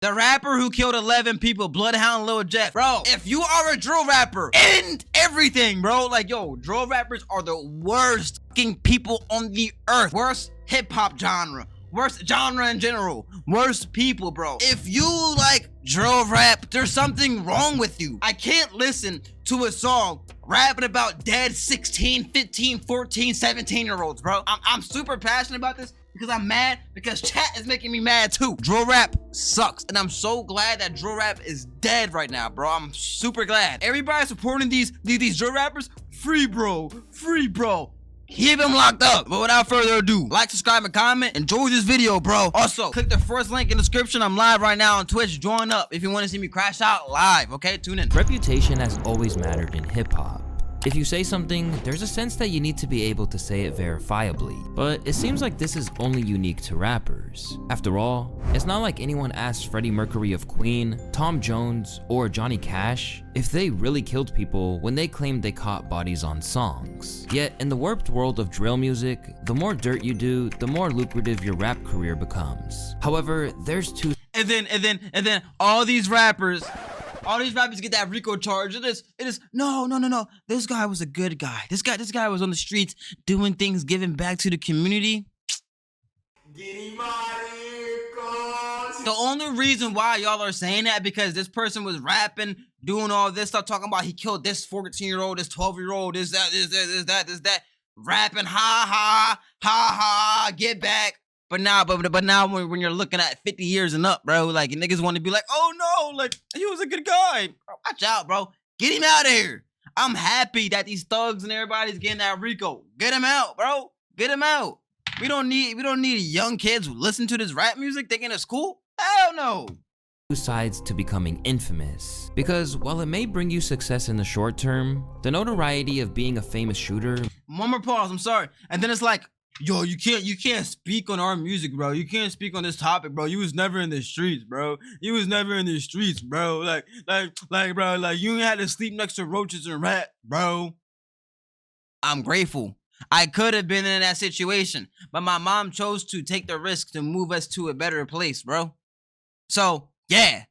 The rapper who killed 11 people, Bloodhound Lil Jeff. Bro, if you are a drill rapper, end everything, bro. Like, yo, drill rappers are the worst fucking people on the earth. Worst hip-hop genre. Worst genre in general. Worst people, bro. If you like drill rap, there's something wrong with you. I can't listen to a song rapping about dead 16, 15, 14, 17-year-olds, bro. I'm super passionate about this because I'm mad because chat is making me mad too. Drill rap sucks, and I'm so glad that drill rap is dead right now, bro. I'm super glad. Everybody supporting these drill rappers, free, bro. Free, bro. Keep him locked up. But without further ado, like, subscribe, and comment. Enjoy this video, bro. Also, click the first link in the description. I'm live right now on Twitch. Join up if you want to see me crash out live, okay? Tune in. Reputation has always mattered in hip-hop. If you say something, there's a sense that you need to be able to say it verifiably. But it seems like this is only unique to rappers. After all, it's not like anyone asked Freddie Mercury of Queen, Tom Jones, or Johnny Cash if they really killed people when they claimed they caught bodies on songs. Yet, in the warped world of drill music, the more dirt you do, the more lucrative your rap career becomes. However, there's two. And then all these rappers get that RICO charge. It is no. This guy was a good guy. This guy was on the streets doing things, giving back to the community. The only reason why y'all are saying that because this person was rapping, doing all this stuff, talking about he killed this 14-year-old, this 12-year-old, this that, rapping, ha, get back. But now when you're looking at 50 years and up, bro, like niggas want to be like, oh no, like he was a good guy. Bro, watch out, bro. Get him out of here. I'm happy that these thugs and everybody's getting that RICO. Get him out, bro. Get him out. We don't need young kids who listen to this rap music thinking it's cool. Hell no. Sides to becoming infamous. Because while it may bring you success in the short term, the notoriety of being a famous shooter. One more pause, I'm sorry. And then it's like, yo, you can't speak on our music, bro. You can't speak on this topic, bro. You was never in the streets, bro. You was never in the streets, bro. Like, bro, like you ain't had to sleep next to roaches and rat, bro. I'm grateful. I could have been in that situation, but my mom chose to take the risk to move us to a better place, bro. So, yeah,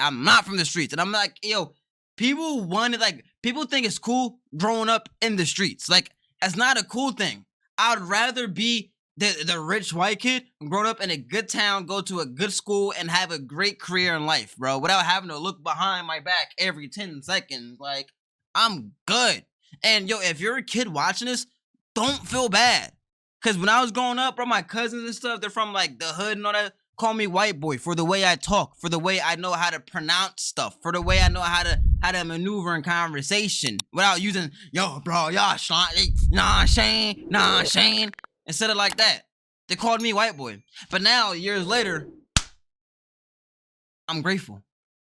I'm not from the streets. And I'm like, yo, people think it's cool growing up in the streets. Like, that's not a cool thing. I'd rather be the rich white kid who grown up in a good town, go to a good school, and have a great career in life, bro, without having to look behind my back every 10 seconds. Like, I'm good. And, yo, if you're a kid watching this, don't feel bad. Because when I was growing up, bro, my cousins and stuff, they're from, like, the hood and all that, call me white boy for the way I talk, for the way I know how to pronounce stuff, for the way I know how to maneuver in conversation without using, yo, bro, y'all, nah, Shane, instead of like that. They called me white boy. But now, years later, I'm grateful.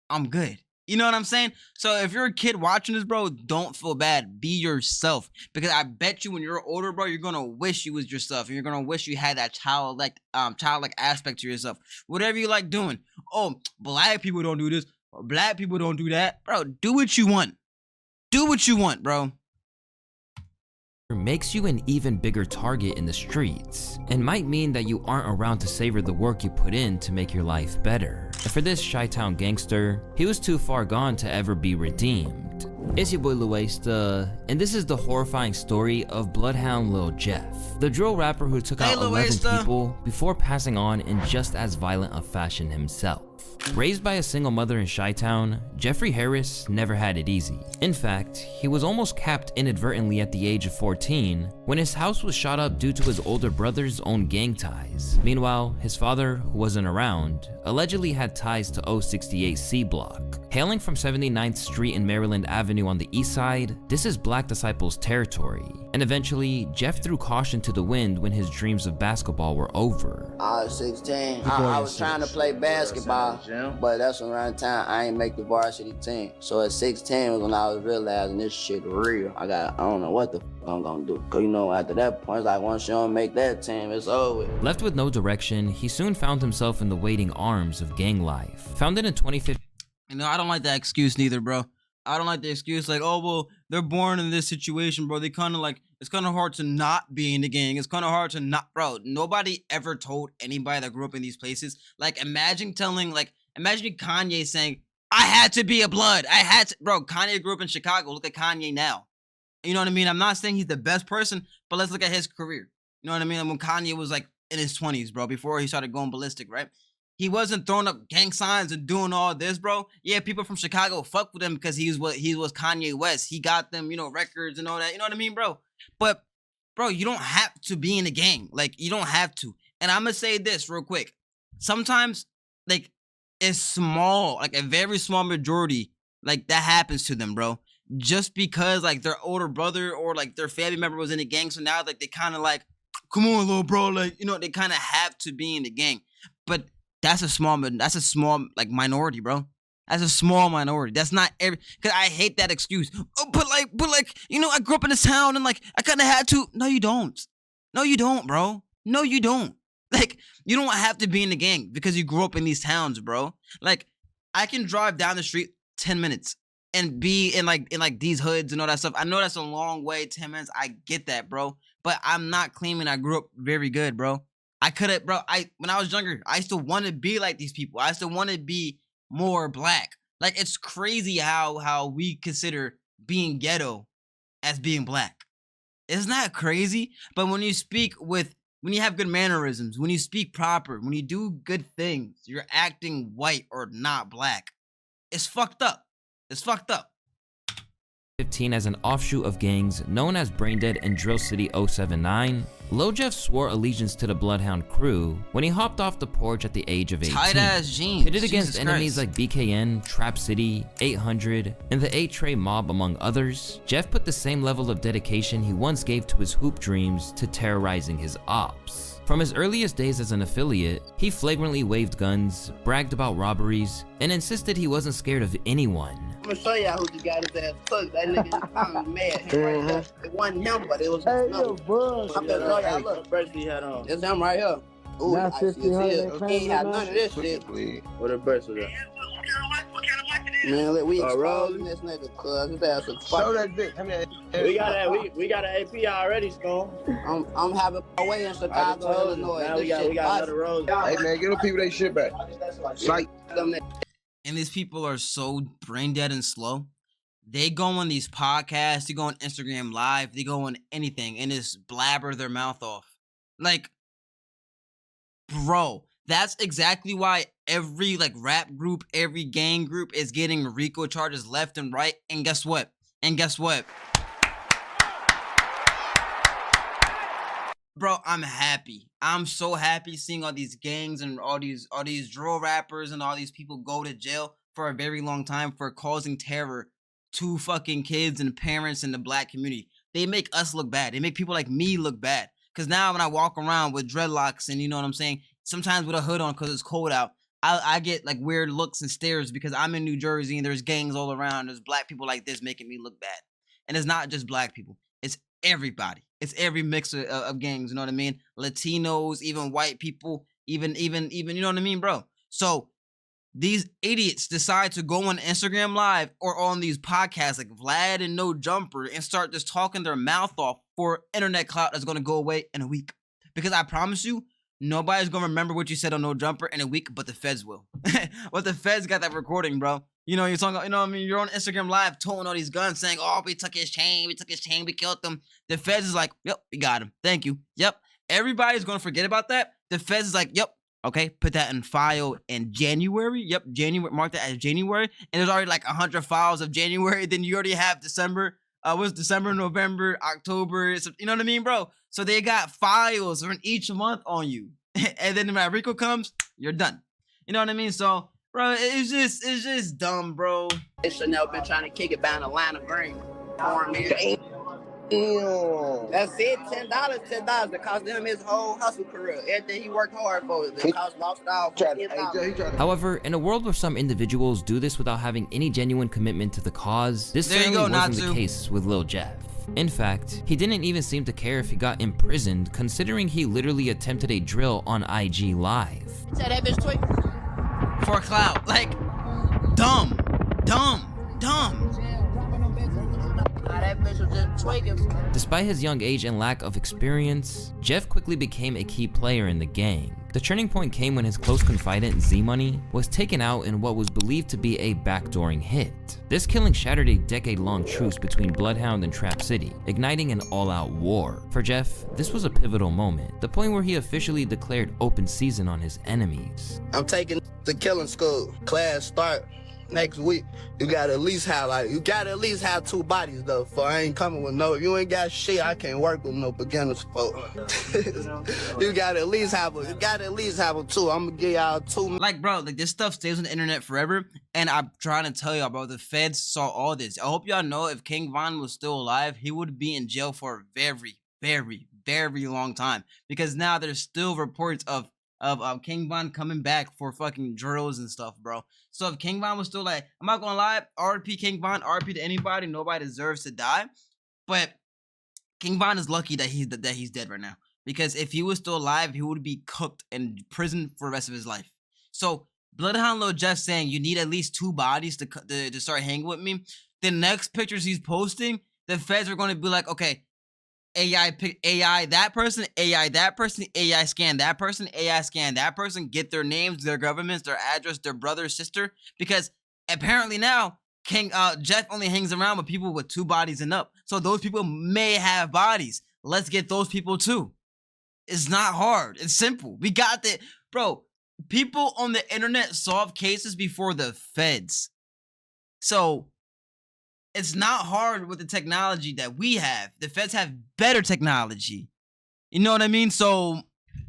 I'm good. You know what I'm saying? So if you're a kid watching this, bro, don't feel bad. Be yourself. Because I bet you when you're older, bro, you're going to wish you was yourself. And you're going to wish you had that childlike aspect to yourself. Whatever you like doing. Oh, black people don't do this. Black people don't do that. Bro, do what you want. Do what you want, bro. Makes you an even bigger target in the streets, and might mean that you aren't around to savor the work you put in to make your life better. And for this Chi-Town gangster, he was too far gone to ever be redeemed. It's your boy Luesta, and this is the horrifying story of Bloodhound Lil Jeff, the drill rapper who took out 11 people before passing on in just as violent a fashion himself. Raised by a single mother in Chi-Town, Jeffrey Harris never had it easy. In fact, he was almost capped inadvertently at the age of 14 when his house was shot up due to his older brother's own gang ties. Meanwhile, his father, who wasn't around, allegedly had ties to 068 C Block. Hailing from 79th Street and Maryland Avenue on the east side, this is Black Disciples territory. And eventually, Jeff threw caution to the wind when his dreams of basketball were over. I was 16. I was trying to play basketball, but that's around the time I ain't make the varsity team. So at 16 was when I was realizing this shit real. I don't know what the I'm gonna do. Cause you know, after that point, it's like once you don't make that team, it's over. Left with no direction, he soon found himself in the waiting arms of gang life. Founded in 2015. You know, I don't like that excuse neither, bro. I don't like the excuse like, oh, well, they're born in this situation, bro. They kind of like, it's kind of hard to not be in the gang. It's kind of hard to not, bro. Nobody ever told anybody that grew up in these places. Like, imagine telling, like, Imagine Kanye saying, I had to be a blood. I had to. Bro, Kanye grew up in Chicago. Look at Kanye now. You know what I mean? I'm not saying he's the best person, but let's look at his career. You know what I mean? When Kanye was like in his 20s, bro, before he started going ballistic, right? He wasn't throwing up gang signs and doing all this, bro. Yeah, people from Chicago fuck with him because he was Kanye West. He got them, records and all that. You know what I mean, bro? But, bro, you don't have to be in a gang. Like, you don't have to. And I'm going to say this real quick. Sometimes, like, it's small, like a very small majority, like, that happens to them, bro. Just because, like, their older brother or, like, their family member was in a gang. So now, like, they kind of like, come on, little bro. Like, they kind of have to be in the gang. But that's a small, like, minority, bro. That's a small minority. That's not every, because I hate that excuse. Oh, but like, I grew up in this town and, like, I kind of had to. No, you don't. No, you don't, bro. No, you don't. Like, you don't have to be in the gang because you grew up in these towns, bro. Like, I can drive down the street 10 minutes and be in these hoods and all that stuff. I know that's a long way, 10 minutes. I get that, bro. But I'm not claiming I grew up very good, bro. I could have, bro. When I was younger, I used to want to be like these people. I used to want to be more black. Like, it's crazy how we consider being ghetto as being black. Isn't that crazy? But when you have good mannerisms, when you speak proper, when you do good things, you're acting white or not black. It's fucked up. It's fucked up. 15 as an offshoot of gangs known as Braindead and Drill City 079, Lil Jeff swore allegiance to the Bloodhound crew when he hopped off the porch at the age of 18. Tight-ass jeans. Pitted against enemies like BKN, Trap City, 800, and the 8-Tray Mob, among others, Jeff put the same level of dedication he once gave to his hoop dreams to terrorizing his ops. From his earliest days as an affiliate, he flagrantly waved guns, bragged about robberies, and insisted he wasn't scared of anyone. I'm gonna show y'all who just got his ass cooked. That nigga was mad. It wasn't him, but it was his number. I'm gonna show y'all. Look, bracelet he had on. it's him right here. Ooh, Not I see his 1500. He ain't had none of this shit. What a bracelet at? Man, look, we Rolling. exposing this nigga, cuz his ass was Show fucking. that dick. Come here. We got an AP already, Stone. I'm having my way in Chicago, Illinois. Now This we got shit another rose. Hey man, get them people they shit back. Sight. And these people are so brain dead and slow. They go on these podcasts, they go on Instagram Live, they go on anything and just blabber their mouth off. Like, bro, that's exactly why every rap group, every gang group is getting RICO charges left and right. And guess what? Bro, I'm happy. I'm so happy seeing all these gangs and all these drill rappers and all these people go to jail for a very long time for causing terror to fucking kids and parents in the black community. They make us look bad. They make people like me look bad. Because now when I walk around with dreadlocks and, you know what I'm saying, sometimes with a hood on because it's cold out, I get like weird looks and stares because I'm in New Jersey and there's gangs all around. There's black people like this making me look bad. And it's not just black people. It's everybody. It's every mix of gangs, you know what I mean? Latinos, even white people, even, you know what I mean, bro? So these idiots decide to go on Instagram Live or on these podcasts like Vlad and No Jumper and start just talking their mouth off for internet clout that's going to go away in a week. Because I promise you, nobody's going to remember what you said on No Jumper in a week, but the feds will. But the feds got that recording, bro. You know, you're talking, you know what I mean? You're on Instagram Live towing all these guns saying, oh, we took his chain, we killed him. The feds is like, yep, we got him. Thank you. Yep. Everybody's going to forget about that. The feds is like, yep. Okay, put that in file in January. Yep, January. Mark that as January. And there's already like 100 files of January. Then you already have December. What's December, November, October? You know what I mean, bro? So they got files from each month on you. And then when RICO comes, you're done. You know what I mean? So, bro, it's just dumb, bro. They should never been trying to kick it down Atlanta Green. That's it, $10. It cost him his whole hustle career. Everything he worked hard for. It cost lost all $10. However, in a world where some individuals do this without having any genuine commitment to the cause, this There you certainly go, wasn't Natsu. the case with Lil Jeff. In fact, he didn't even seem to care if he got imprisoned, considering he literally attempted a drill on IG Live. Said that bitch tweet. For clout. Like, dumb. Nah, that bitch was just tweaking. Despite his young age and lack of experience, Jeff quickly became a key player in the gang. The turning point came when his close confidant Z-Money was taken out in what was believed to be a backdooring hit. This killing shattered a decade-long truce between Bloodhound and Trap City, igniting an all-out war. For Jeff, this was a pivotal moment, the point where he officially declared open season on his enemies. I'm taking to killing school. Class start next week. You gotta at least have 2 bodies though. For I ain't coming with no. If you ain't got shit, I can't work with no beginners folk. You gotta at least have a 2. I'm gonna give y'all 2. Like, bro, like this stuff stays on the internet forever. And I'm trying to tell y'all, bro, the feds saw all this. I hope y'all know if King Von was still alive, he would be in jail for a very, very, very long time. Because now there's still reports of King Von coming back for fucking drills and stuff, bro. So if King Von was still like, I'm not gonna lie, RP King Von, RP to anybody, nobody deserves to die. But King Von is lucky that he's dead right now. Because if he was still alive, he would be cooked in prison for the rest of his life. So Bloodhound Lil Jeff saying you need at least 2 bodies to start hanging with me. The next pictures he's posting, the feds are gonna be like, okay, AI pick AI that person, AI that person, AI scan that person, AI scan that person, get their names, their governments, their address, their brother, sister, because apparently now Jeff only hangs around with people with 2 bodies and up. So those people may have bodies. Let's get those people too. It's not hard. It's simple. We got that, bro. People on the internet solve cases before the feds. So it's not hard with the technology that we have. The feds have better technology. You know what I mean? So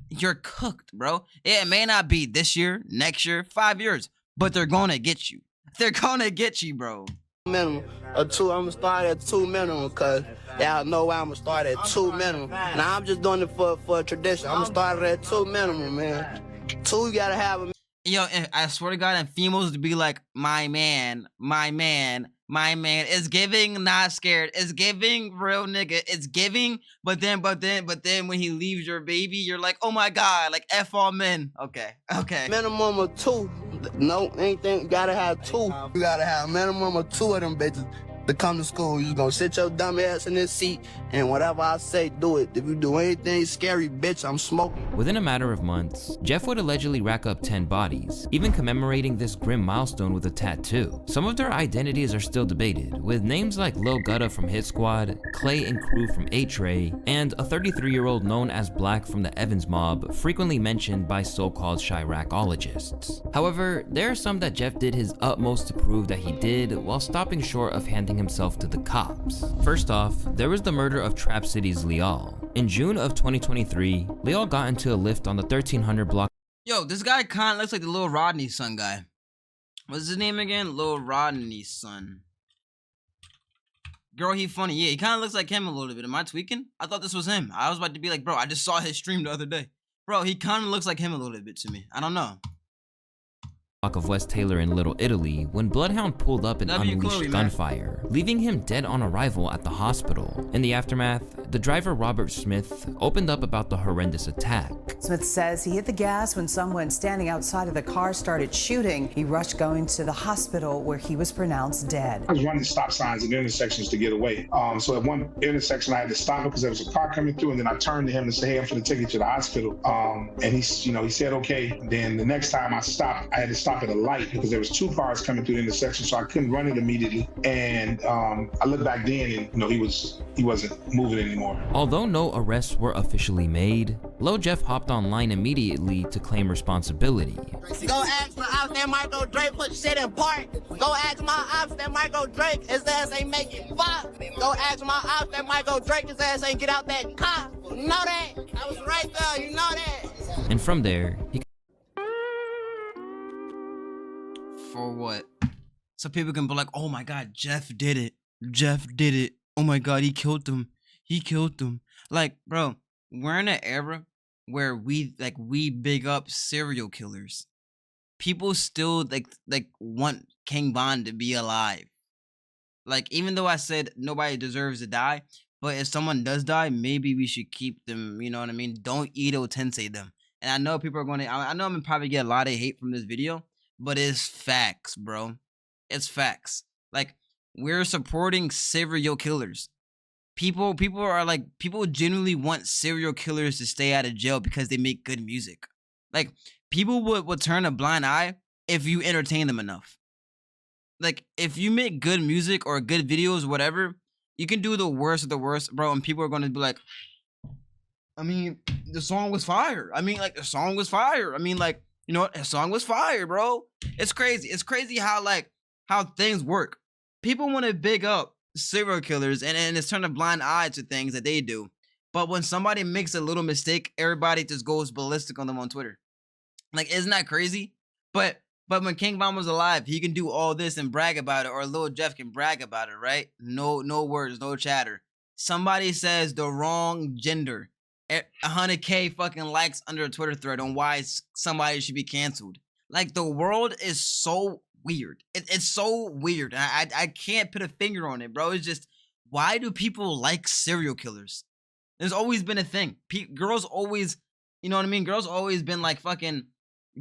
you're cooked, bro. It may not be this year, next year, 5 years, but they're gonna get you. They're gonna get you, bro. Minimum or 2. I'm gonna start at 2 minimum, cause y'all know why I'm gonna start at 2 minimum. Now I'm just doing it for a tradition. I'm gonna start at 2 minimum, man. 2, you gotta have a. Yo, and I swear to God, and females to be like, my man, my man, my man. It's giving, not scared. It's giving, real nigga. It's giving, but then when he leaves your baby, you're like, oh my God, like F all men. Okay. Minimum of 2. No, anything, you gotta have 2. You gotta have a minimum of 2 of them bitches to come to school. You gonna sit your dumb ass in this seat, and whatever I say, do it. If you do anything scary, bitch, I'm smoking. Within a matter of months, Jeff would allegedly rack up 10 bodies, even commemorating this grim milestone with a tattoo. Some of their identities are still debated, with names like Lil Gutta from Hit Squad, Clay and Crew from 8-Tray, and a 33-year-old known as Black from the Evans Mob frequently mentioned by so-called Chiracologists. However, there are some that Jeff did his utmost to prove that he did, while stopping short of handing himself to the cops. First off, there was the murder of Trap City's Leal. In June of 2023, Leal got into a lift on the 1300 block. Yo, this guy kind of looks like the Lil Rodney's son guy. What's his name again? Lil Rodney's son. Girl, he funny. Yeah, he kind of looks like him a little bit. Am I tweaking? I thought this was him. I was about to be like, bro, I just saw his stream the other day. Bro, he kind of looks like him a little bit to me. I don't know. Of West Taylor in Little Italy when Bloodhound pulled up and unleashed gunfire, leaving him dead on arrival at the hospital. In the aftermath, the driver Robert Smith opened up about the horrendous attack. Smith says he hit the gas when someone standing outside of the car started shooting. He rushed going to the hospital where he was pronounced dead. I was running stop signs and intersections to get away. So at one intersection I had to stop because there was a car coming through, and then I turned to him and said, hey, I'm going to take you to the hospital. And he said, okay. Then the next time I stopped, I had to stop at a light because there was 2 cars coming through the intersection, so I couldn't run it immediately. And I looked back then, and he wasn't moving anymore. Although no arrests were officially made, Lil Jeff hopped online immediately to claim responsibility. Go ask my ops that Michael Drake put shit in park. Go ask my ops that Michael Drake his ass ain't making fuck. Go ask my ops that Michael Drake his ass ain't get out that car. You know that? I was right there. You know that? And from there, he For what? So people can be like, oh my God, Jeff did it. Jeff did it. Oh my God, he killed them. He killed them. Like, bro, we're in an era where we big up serial killers. People still like want King Von to be alive. Like, even though I said nobody deserves to die, but if someone does die, maybe we should keep them, you know what I mean? Don't Ito Tensei them. And I know people are going to, I know I'm going to probably get a lot of hate from this video, but it's facts, bro. It's facts. Like, we're supporting serial killers. people are like, people genuinely want serial killers to stay out of jail because they make good music. Like, people would turn a blind eye if you entertain them enough. Like, if you make good music or good videos, whatever, you can do the worst of the worst, bro, and people are going to be like, I mean, the song was fire. I mean, like, the song was fire. I mean, like, you know what? The song was fire, bro. It's crazy. It's crazy how, like, how things work. People want to big up serial killers and it's turn a blind eye to things that they do. But when somebody makes a little mistake, everybody just goes ballistic on them on Twitter. Like, isn't that crazy? But when King Von was alive, he can do all this and brag about it, or Lil Jeff can brag about it, right? No words, no chatter. Somebody says the wrong gender, 100K fucking likes under a Twitter thread on why somebody should be canceled. Like, the world is so weird. It's so weird. I can't put a finger on it, bro. It's just, why do people like serial killers? There's always been a thing. Girls always, you know what I mean? Girls always been like fucking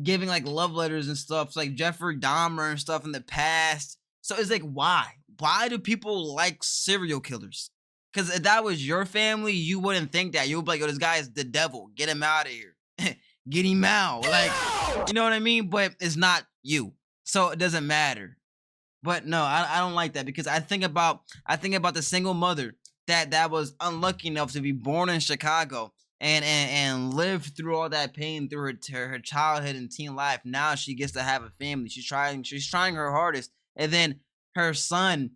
giving like love letters and stuff, like Jeffrey Dahmer and stuff in the past. So it's like, why? Why do people like serial killers? Because if that was your family, you wouldn't think that. You'd be like, yo, this guy is the devil. Get him out of here. Get him out. Like, you know what I mean? But it's not you. So it doesn't matter. But no, I don't like that, because I think about the single mother that was unlucky enough to be born in Chicago and live through all that pain through her childhood and teen life. Now she gets to have a family. She's trying her hardest. And then her son,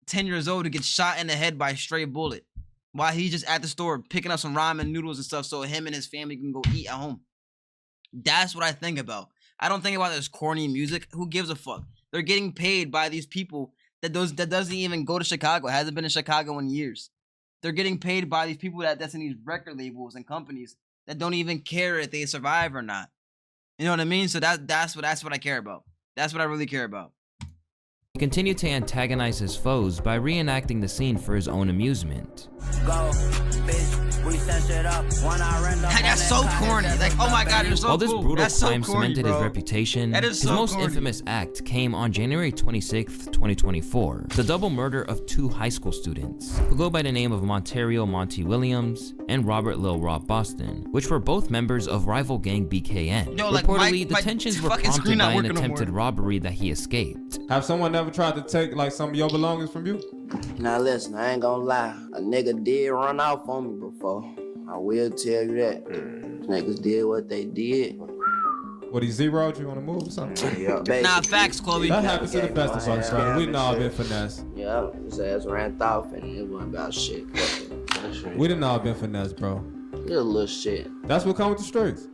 10 years old, to get shot in the head by a stray bullet while he's just at the store picking up some ramen noodles and stuff so him and his family can go eat at home. That's what I think about. I don't think about this corny music. Who gives a fuck? They're getting paid by these people that doesn't even go to Chicago. Hasn't been in Chicago in years. They're getting paid by these people that's in these record labels and companies that don't even care if they survive or not. You know what I mean? So that's what I care about. That's what I really care about. He continued to antagonize his foes by reenacting the scene for his own amusement. Go, bitch, we set shit up. That's so corny. Like, oh my god, you're so While this cool. brutal That's so crime corny, cemented bro. his reputation, That is his so most corny. infamous act came on January 26th, 2024. The double murder of two high school students, who go by the name of Montario Monty Williams and Robert Lil Rob Boston, which were both members of rival gang BKN. Yo, like, Reportedly, my the tensions were fucking screen prompted not by an working no attempted more. robbery that he escaped. Have someone ever tried to take like some of your belongings from you? Now listen, I ain't gonna lie. A nigga did run off on me before. I will tell you that. Niggas did what they did. What, he zeroed you on the move or something? Yeah, Nah, basically. facts, Chloe. That happens to the best of us, brother. We know I've been finesse. Yeah, his ass ran off and it wasn't about shit. We didn't know I've been finesse, bro. Just a little shit. That's what comes with the streets.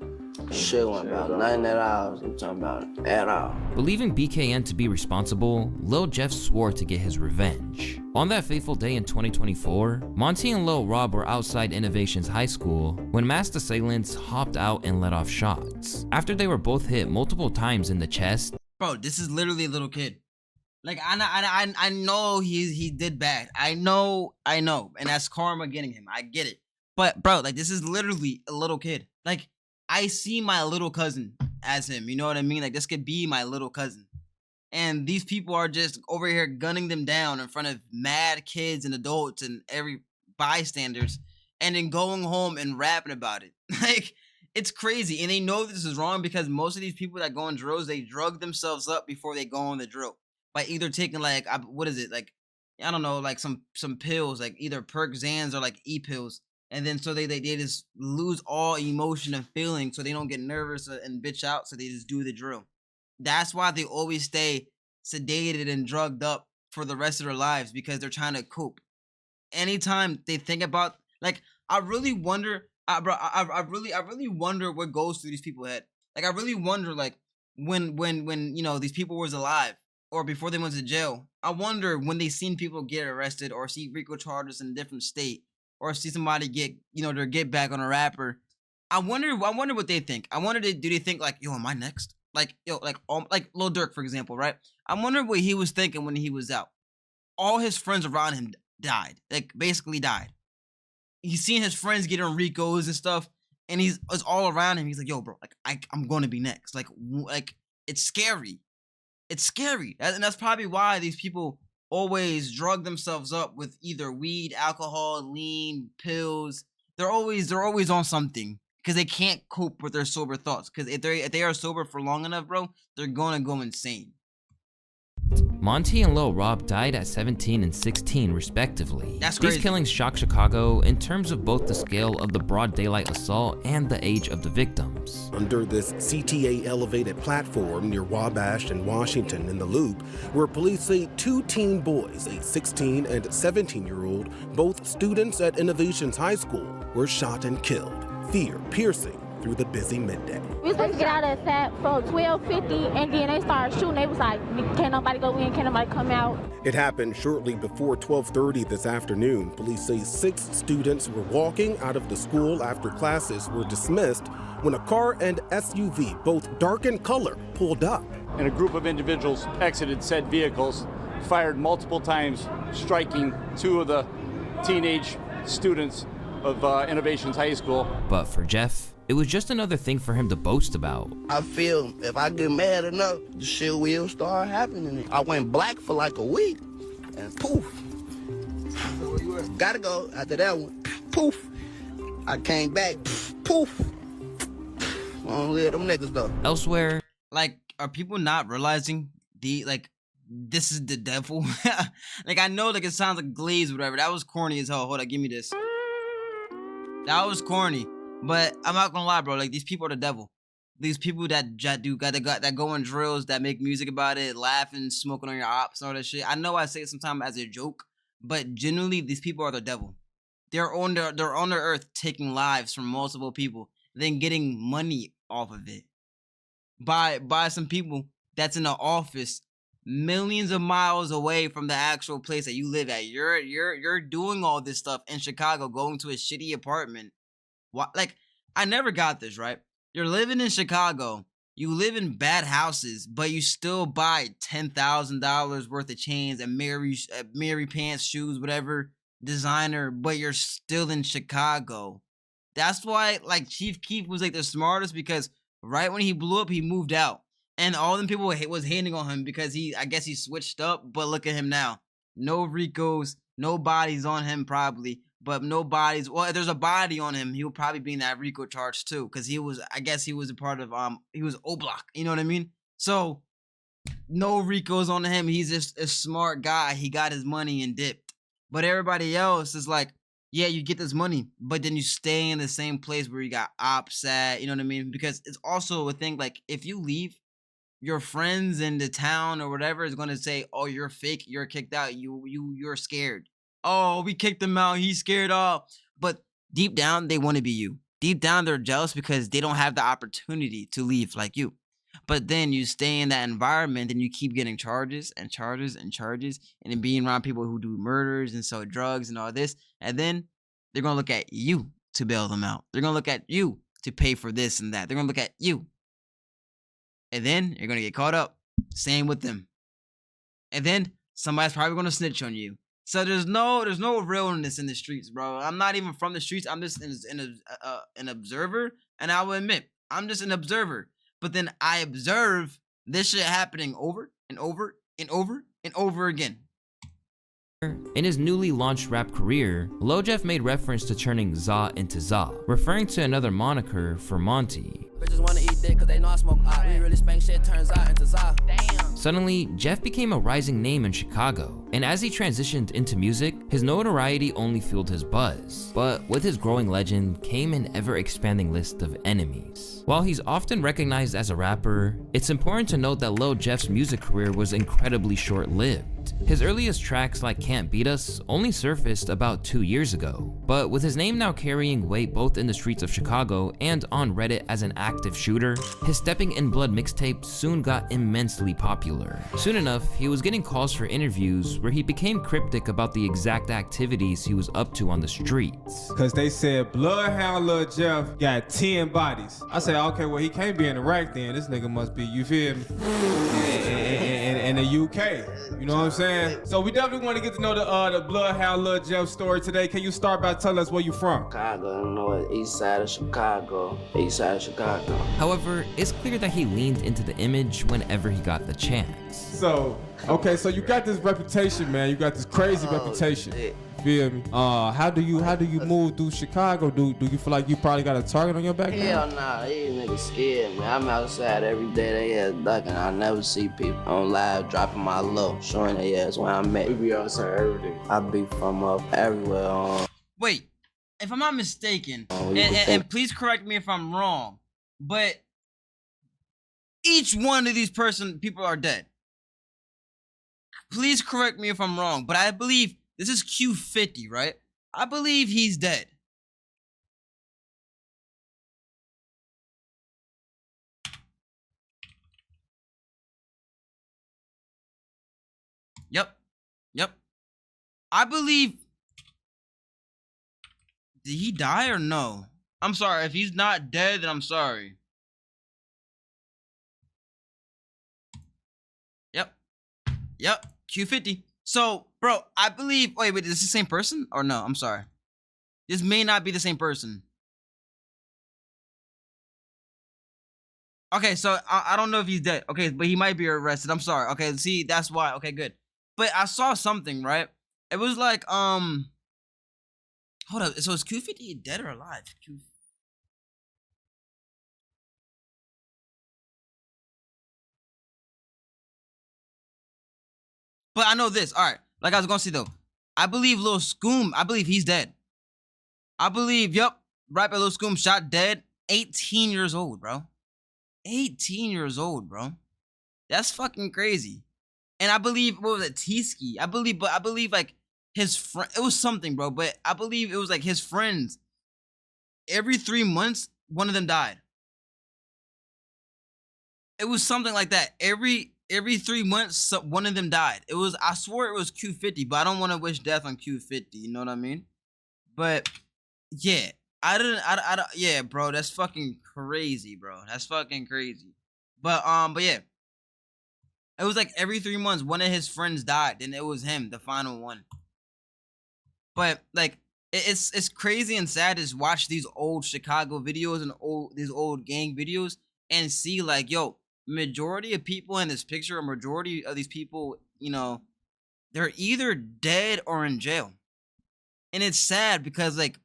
Shit wasn't about nothing at all. I'm talking about it at all. Believing BKN to be responsible, Lil Jeff swore to get his revenge. On that fateful day in 2024, Monty and Lil Rob were outside Innovations High School when masked assailants hopped out and let off shots. After they were both hit multiple times in the chest, Bro, this is literally a little kid. Like, I know he did bad. I know, and that's karma getting him. I get it. But bro, like, this is literally a little kid. Like, I see my little cousin as him. You know what I mean? Like, this could be my little cousin. And these people are just over here gunning them down in front of mad kids and adults and every bystanders, and then going home and rapping about it. Like, it's crazy. And they know this is wrong because most of these people that go on drills, they drug themselves up before they go on the drill by either taking, like, what is it? Like, I don't know, like some pills, like either Perk Zans or like E-pills. And then so they just lose all emotion and feeling, so they don't get nervous and bitch out, so they just do the drill. That's why they always stay sedated and drugged up for the rest of their lives, because they're trying to cope. Anytime they think about, like, I really wonder, bro, I really wonder what goes through these people's head. Like, I really wonder, like, when you know, these people was alive or before they went to jail. I wonder when they seen people get arrested or see RICO charges in a different state, or see somebody get, you know, their get back on a rapper. I wonder what they think. I wonder, do they think like, yo, am I next? Like, yo, like Lil Durk, for example, right? I wonder what he was thinking when he was out. All his friends around him died, like basically died. He's seen his friends getting RICOs and stuff, and it's all around him. He's like, yo, bro, like I'm gonna be next. Like it's scary. It's scary, and that's probably why these people always drug themselves up with either weed, alcohol, lean, pills. They're always on something because they can't cope with their sober thoughts. Because if they are sober for long enough, bro, they're gonna go insane. Monty and Lil Rob died at 17 and 16 respectively. That's crazy. These killings shocked Chicago in terms of both the scale of the broad daylight assault and the age of the victims. Under this CTA elevated platform near Wabash and Washington in the Loop, where police say 2 teen boys, a 16 and 17-year-old, both students at Innovations High School, were shot and killed, fear piercing through the busy midday. We was supposed to get out of that for 12:50, and then they started shooting. They was like, can't nobody go in, can't nobody come out. It happened shortly before 12:30 this afternoon. Police say 6 students were walking out of the school after classes were dismissed when a car and SUV, both dark in color, pulled up. And a group of individuals exited said vehicles, fired multiple times, striking 2 of the teenage students of Innovations High School. But for Jeff, it was just another thing for him to boast about. I feel if I get mad enough, the shit will start happening. I went black for like a week, and poof. Gotta go after that one. Poof. I came back. Poof. I don't let them niggas though. Elsewhere, like, are people not realizing this is the devil? Like, I know, like, it sounds like Glaze or whatever. That was corny as hell. Hold on, give me this. That was corny. But I'm not gonna lie, bro. Like, these people are the devil. These people that go in drills, that make music about it, laughing, smoking on your ops, and all that shit. I know I say it sometimes as a joke, but genuinely, these people are the devil. They're on their earth taking lives from multiple people, then getting money off of it by some people that's in the office millions of miles away from the actual place that you live at. You're doing all this stuff in Chicago, going to a shitty apartment. Like, I never got this, right? You're living in Chicago, you live in bad houses, but you still buy $10,000 worth of chains and Mary pants, shoes, whatever, designer, but you're still in Chicago. That's why, like, Chief Keef was, like, the smartest, because right when he blew up, he moved out. And all them people was hating on him because I guess he switched up, but look at him now. No Ricos, no bodies on him probably. But no bodies. Well, if there's a body on him, he'll probably be in that RICO charge too, because he was a part of he was O-Block. You know what I mean? So no Ricos on him. He's just a smart guy. He got his money and dipped. But everybody else is like, yeah, you get this money, but then you stay in the same place where you got ops at. You know what I mean? Because it's also a thing, like, if you leave, your friends in the town or whatever is gonna say, "Oh, you're fake. You're kicked out. You're scared." Oh, we kicked him out. He's scared off. But deep down, they want to be you. Deep down, they're jealous because they don't have the opportunity to leave like you. But then you stay in that environment and you keep getting charges and charges and charges, and then being around people who do murders and sell drugs and all this. And then they're going to look at you to bail them out. They're going to look at you to pay for this and that. They're going to look at you. And then you're going to get caught up. Same with them. And then somebody's probably going to snitch on you. So there's no realness in the streets, bro. I'm not even from the streets. I'm just an observer, and I will admit, I'm just an observer. But then I observe this shit happening over and over and over and over again. In his newly launched rap career, Lil Jeff made reference to turning Za into Za, referring to another moniker for Monty. Bitches wanna eat dick cause they know I smoke out. We really spank shit, turns out into Za. Damn. Suddenly, Jeff became a rising name in Chicago, and as he transitioned into music, his notoriety only fueled his buzz. But with his growing legend came an ever-expanding list of enemies. While he's often recognized as a rapper, it's important to note that Lil Jeff's music career was incredibly short-lived. His earliest tracks like Can't Beat Us only surfaced about 2 years ago, but with his name now carrying weight both in the streets of Chicago and on Reddit as an active shooter, his Stepping in Blood mixtape soon got immensely popular. Soon enough, he was getting calls for interviews where he became cryptic about the exact activities he was up to on the streets. Cause they said Bloodhound Lil Jeff got 10 bodies. I said, okay, well he can't be in the rack then. This nigga must be, you feel me? in the UK. You know what I'm saying? So we definitely want to get to know the Bloodhound Lil Jeff story today. Can you start by telling us where you from? Chicago, you know what? East side of Chicago. East side of Chicago. However, it's clear that he leaned into the image whenever he got the chance. So, okay, so you got this reputation, man. You got this crazy reputation. Shit. Feel me? How do you move through Chicago? Do you feel like you probably got a target on your back? Hell nah, these niggas scared, man. I'm outside every day, they ass ducking. I never see people on live dropping my low, showing their ass where I'm at. We be outside every day. I be from up everywhere. Wait, if I'm not mistaken, Oh, and please correct me if I'm wrong, but each one of these people are dead. Please correct me if I'm wrong, but I believe this is Q50, right? I believe he's dead. Yep. I believe. Did he die or no? I'm sorry. If he's not dead, then I'm sorry. Yep. Q50. So, bro, I believe. Wait, is this the same person or no? I'm sorry. This may not be the same person. Okay, so I don't know if he's dead. Okay, but he might be arrested. I'm sorry. Okay, see, that's why. Okay, good. But I saw something, right? It was like, hold up. So is Q50 dead or alive? But I know this. All right. Like I was going to say, though. I believe Lil Scoom, I believe he's dead. I believe, yep. Rapper Lil Scoom shot dead. 18 years old, bro. 18 years old, bro. That's fucking crazy. And I believe, what was it? T-Ski. I believe like his friend, it was something, bro. But I believe it was like his friends. Every 3 months, one of them died. It was something like that. Every 3 months, one of them died. It was, I swore it was Q50, but I don't want to wish death on Q50. You know what I mean? But yeah, I don't, yeah, bro, that's fucking crazy, bro. That's fucking crazy. But yeah, it was like every 3 months, one of his friends died. Then it was him, the final one. But like, it's crazy and sad to just watch these old Chicago videos and these old gang videos and see like, yo, majority of people in this picture, or majority of these people, you know, they're either dead or in jail. And it's sad because like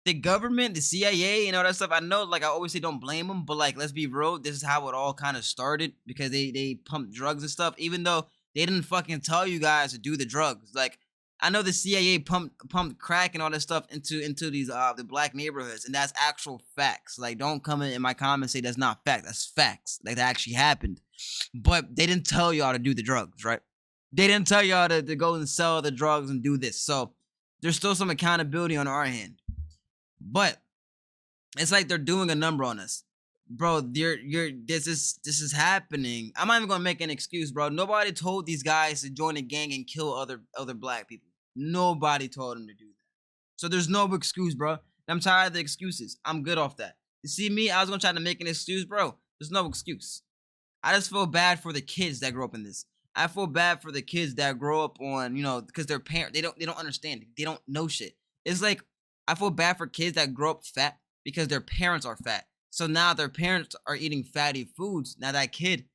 the government, the CIA and all that stuff, I know, like I always say don't blame them, but like let's be real, this is how it all kind of started, because they pumped drugs and stuff, even though they didn't fucking tell you guys to do the drugs. Like I know the CIA pumped crack and all that stuff into these the black neighborhoods, and that's actual facts. Like don't come in my comments and say that's not fact. That's facts. Like that actually happened. But they didn't tell y'all to do the drugs, right? They didn't tell y'all to go and sell the drugs and do this. So there's still some accountability on our hand. But it's like they're doing a number on us. Bro, this is happening. I'm not even gonna make an excuse, bro. Nobody told these guys to join a gang and kill other black people. Nobody told them to do that. So there's no excuse, bro. I'm tired of the excuses. I'm good off that. You see me? I was gonna try to make an excuse, bro. There's no excuse. I just feel bad for the kids that grow up in this. I feel bad for the kids that grow up on, you know, because their parents, they don't understand. They don't know shit. It's like, I feel bad for kids that grow up fat because their parents are fat. So now their parents are eating fatty foods. Now that kid,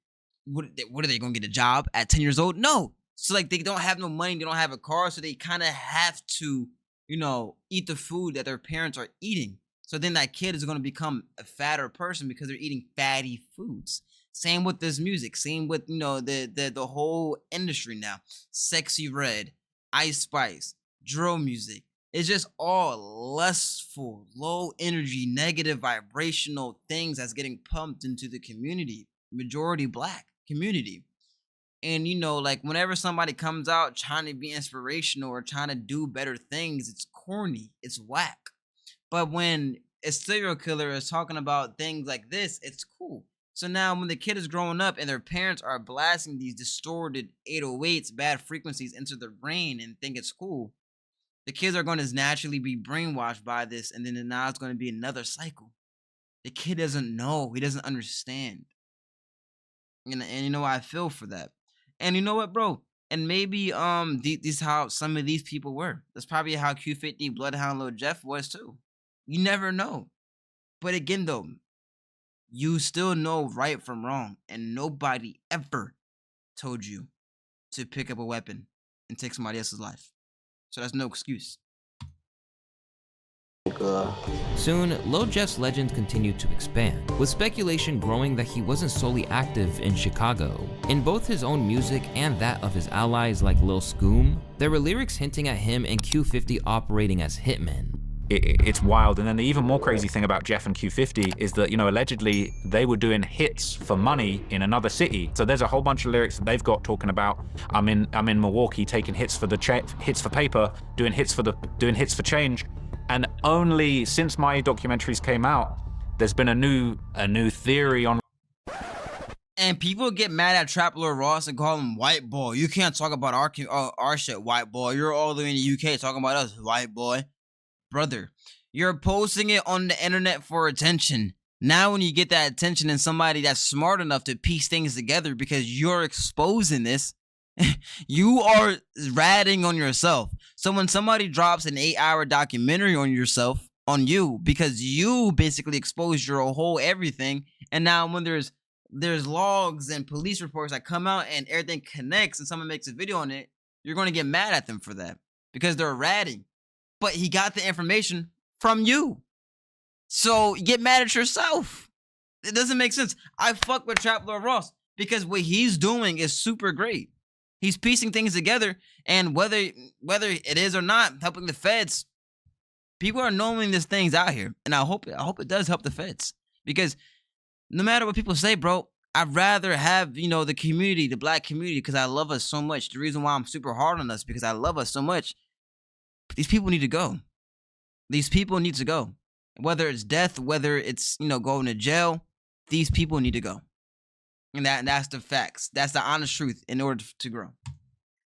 what are they going to get a job at 10 years old? No. So like they don't have no money. They don't have a car. So they kind of have to, you know, eat the food that their parents are eating. So then that kid is going to become a fatter person because they're eating fatty foods. Same with this music. Same with, you know, the whole industry now. Sexy Red, Ice Spice, drill music. It's just all lustful, low energy, negative vibrational things that's getting pumped into the community, majority black community. And, you know, like whenever somebody comes out trying to be inspirational or trying to do better things, it's corny, it's whack. But when a serial killer is talking about things like this, it's cool. So now when the kid is growing up and their parents are blasting these distorted 808s, bad frequencies into their brain and think it's cool, the kids are going to naturally be brainwashed by this, and then now it's going to be another cycle. The kid doesn't know. He doesn't understand. And you know, I feel for that. And you know what, bro? And maybe this is how some of these people were. That's probably how Q50, Bloodhound, Lil Jeff was too. You never know. But again, though, you still know right from wrong, and nobody ever told you to pick up a weapon and take somebody else's life. So that's no excuse. Soon, Lil Jeff's legend continued to expand, with speculation growing that he wasn't solely active in Chicago. In both his own music and that of his allies like Lil Scoom, there were lyrics hinting at him and Q50 operating as hitmen. It's wild. And then the even more crazy thing about Jeff and Q50 is that, you know, allegedly they were doing hits for money in another city. So there's a whole bunch of lyrics that they've got talking about, I'm in Milwaukee taking hits for hits for paper, doing hits for change. And only since my documentaries came out, there's been a new theory on. And people get mad at Trap Lord Ross and call him white boy. You can't talk about our shit, white boy. You're all the way in the UK talking about us, white boy. Brother, you're posting it on the internet for attention. Now when you get that attention and somebody that's smart enough to piece things together because you're exposing this, you are ratting on yourself. So when somebody drops an 8-hour documentary on yourself, on you, because you basically exposed your whole everything, and now when there's logs and police reports that come out and everything connects and someone makes a video on it, you're going to get mad at them for that because they're ratting. But he got the information from you. So get mad at yourself. It doesn't make sense. I fuck with Trap Lord Ross because what he's doing is super great. He's piecing things together, and whether it is or not helping the feds, people are knowing these things out here. And I hope it does help the feds. Because no matter what people say, bro, I'd rather have, you know, the community, the black community, because I love us so much. The reason why I'm super hard on us, because I love us so much. But these people need to go. These people need to go. Whether it's death, whether it's, you know, going to jail, these people need to go. And that's the facts. That's the honest truth in order to grow.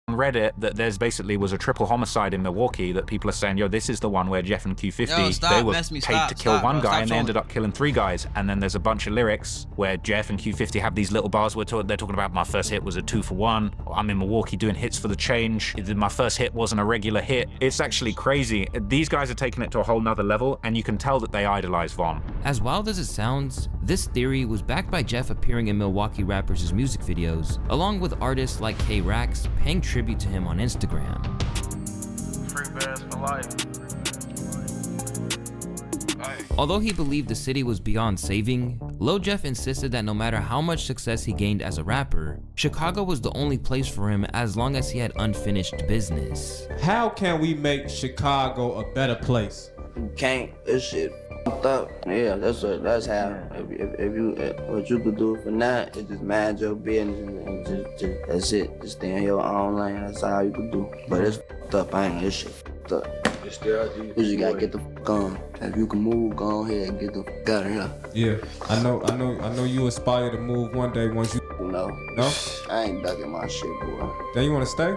On Reddit that there's basically was a triple homicide in Milwaukee that people are saying, yo, this is the one where Jeff and Q50, they were paid to kill one guy and they ended up killing 3 guys. And then there's a bunch of lyrics where Jeff and Q50 have these little bars where they're talking about my first hit was a 2 for 1. I'm in Milwaukee doing hits for the change. My first hit wasn't a regular hit. It's actually crazy. These guys are taking it to a whole nother level, and you can tell that they idolize Von. As wild as it sounds, this theory was backed by Jeff appearing in Milwaukee rappers' music videos, along with artists like K-Rax paying tribute to him on Instagram. Free Bears for life. Although he believed the city was beyond saving, Lil Jeff insisted that no matter how much success he gained as a rapper, Chicago was the only place for him as long as he had unfinished business. How can we make Chicago a better place? You can't. This shit f***ed up. Yeah, that's how. If you what you could do for now is just mind your business and just that's it. Just stay in your own lane. That's all you could do. But it's f***ed up. I ain't this shit f***ed up. You just gotta get the f*** on. If you can move, go ahead and get the f*** out of here. Yeah, I know you aspire to move one day once you. No. No? I ain't ducking my shit, boy. Then you wanna stay?